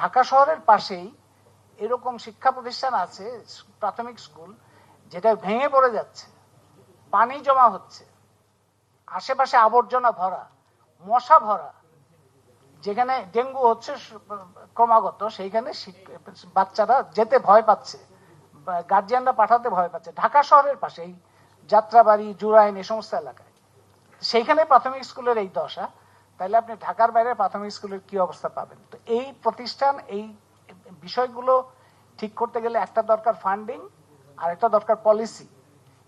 ঢাকা শহরের পাশেই এরকম শিক্ষা প্রতিষ্ঠান আছে, প্রাথমিক স্কুল, যেটা ভেঙে পড়ে যাচ্ছে, পানি জমা হচ্ছে, আশেপাশে আবর্জনা ভরা, মশা ভরা, যেখানে ডেঙ্গু হচ্ছে ক্রমাগত, সেইখানে বাচ্চারা যেতে ভয় পাচ্ছে, গার্জিয়ানরা পাঠাতে ভয় পাচ্ছে। ঢাকা শহরের পাশে এই যাত্রাবাড়ি, জুরাইন, এই সমস্ত এলাকায় সেইখানে প্রাথমিক স্কুলের এই দশা, তাহলে আপনি ঢাকার বাইরে প্রাথমিক স্কুলের কি অবস্থা পাবেন? তো এই প্রতিষ্ঠান, এই বিষয়গুলো ঠিক করতে গেলে একটা দরকার ফান্ডিং, আর একটা দরকার পলিসি।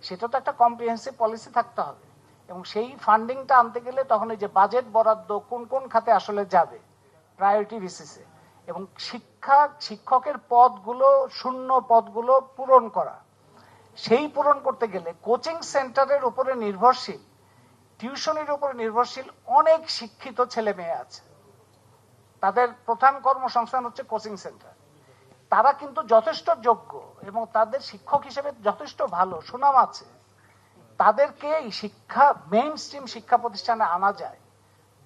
সেটা তো একটা কম্প্রিহেন্সিভ পলিসি থাকতে হবে, এবং সেই ফান্ডিংটা আনতে গেলে তখন এই যে বাজেট বরাদ্দ কোন কোন খাতে আসলে যাবে প্রায়োরিটি বেসিসে, এবং শিক্ষকের পদগুলো, শূন্য পদগুলো পূরণ করা, সেই পূরণ করতে গেলে কোচিং সেন্টারের উপরে নির্ভরশীল, টিউশনের উপরে নির্ভরশীল অনেক শিক্ষিত ছেলে মেয়ে আছে, তাদের প্রধান কর্মসংস্থান হচ্ছে কোচিং সেন্টার। তারা কিন্তু যথেষ্ট যোগ্য এবং তাদের শিক্ষক হিসেবে যথেষ্ট ভালো সুনাম আছে। তাদেরকে এই মেইন স্ট্রিম শিক্ষা প্রতিষ্ঠানে আনা যায়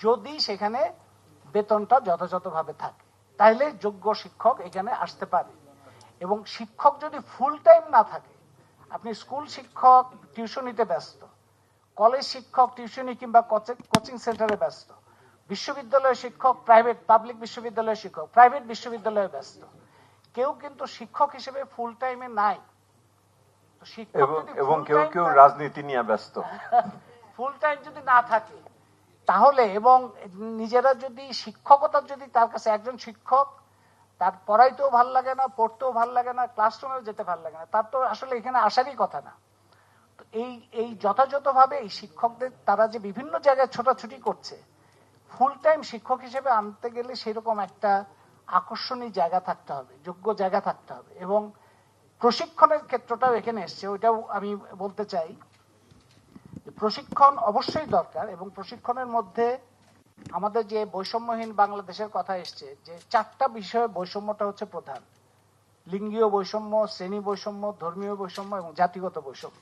যদি সেখানে বেতনটা যথাযথভাবে থাকে, তাহলে যোগ্য শিক্ষক এখানে আসতে পারে। এবং শিক্ষক যদি ফুল টাইম না থাকে, আপনি স্কুল শিক্ষক টিউশনিতে ব্যস্ত, কলেজ শিক্ষক টিউশনি কিংবা কোচিং সেন্টারে ব্যস্ত, বিশ্ববিদ্যালয়ের শিক্ষক পাবলিক বিশ্ববিদ্যালয়ের শিক্ষক প্রাইভেট বিশ্ববিদ্যালয়ে ব্যস্ত, কেউ কিন্তু শিক্ষক হিসেবে ফুল টাইমে নাই। এবং কেউ কেউ রাজনীতি নিয়ে ব্যস্ত। ফুল টাইম যদি না থাকে তাহলে, এবং নিজেরা যদি শিক্ষকতা, যদি তার কাছে একজন শিক্ষক, তার পড়াইতেও ভাল লাগে না, পড়তেও ভাল লাগে না, ক্লাসরুমেও যেতে ভাল লাগে না, তার তো আসলে এখানে আসারই কথা না। তো এই যথাযথভাবে এই শিক্ষকদের, তারা যে বিভিন্ন জায়গায় ছোটাছুটি করছে, ফুল টাইম শিক্ষক হিসেবে আনতে গেলে সেরকম একটা আকর্ষণীয় জায়গা থাকতে হবে, যোগ্য জায়গা থাকতে হবে। এবং প্রশিক্ষণের ক্ষেত্রটাও এখানে এসছে, ওইটাও আমি বলতে চাই। প্রশিক্ষণ অবশ্যই দরকার, এবং প্রশিক্ষণের মধ্যে আমাদের যে বৈষম্যহীন বাংলাদেশের কথা এসছে, যে 4টা বিষয়ে বৈষম্যটা হচ্ছে প্রধান: লিঙ্গীয় বৈষম্য, শ্রেণী বৈষম্য, ধর্মীয় বৈষম্য এবং জাতিগত বৈষম্য।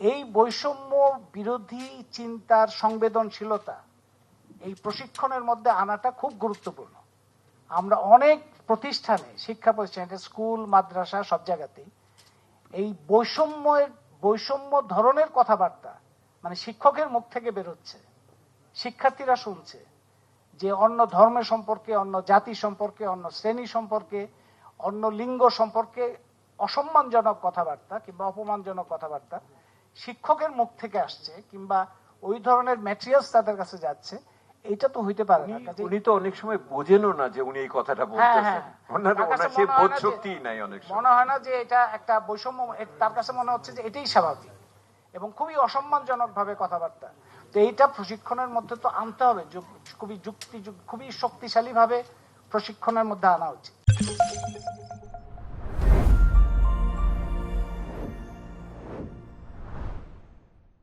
এই বৈষম্য বিরোধী চিন্তার সংবেদনশীলতা এই প্রশিক্ষণের মধ্যে আনাটা খুব গুরুত্বপূর্ণ। আমরা অনেক প্রতিষ্ঠানে, শিক্ষা প্রতিষ্ঠানে, স্কুল, মাদ্রাসা, সব জায়গাতেই এই বৈষম্য ধরনের কথাবার্তা মানে শিক্ষকের মুখ থেকে বেরোচ্ছে, শিক্ষার্থীরা শুনছে যে অন্য ধর্মের সম্পর্কে, অন্য জাতি সম্পর্কে, অন্য শ্রেণী সম্পর্কে, অন্য লিঙ্গ সম্পর্কে অসম্মানজনক কথাবার্তা কিংবা অপমানজনক কথাবার্তা শিক্ষকের মুখ থেকে আসছে, কিংবা ওই ধরনের ম্যাটেরিয়ালস তাদের কাছে যাচ্ছে। এটা তো হইতে পারে না। উনি তো অনেক সময় বোঝেনও না যে উনি এই কথাটা বলতেছেন, ওনার সেই বোধ শক্তিই নাই। অনেক সময় মনে হয় না যে এটা একটা বৈষম্য, তার কাছে মনে হচ্ছে যে এটাই স্বাভাবিক, এবং খুবই অসম্মানজনক ভাবে কথাবার্তা। তো এইটা প্রশিক্ষণের মধ্যে তো আনতে হবে, খুবই শক্তিশালী ভাবে প্রশিক্ষণের মধ্যে আনা উচিত।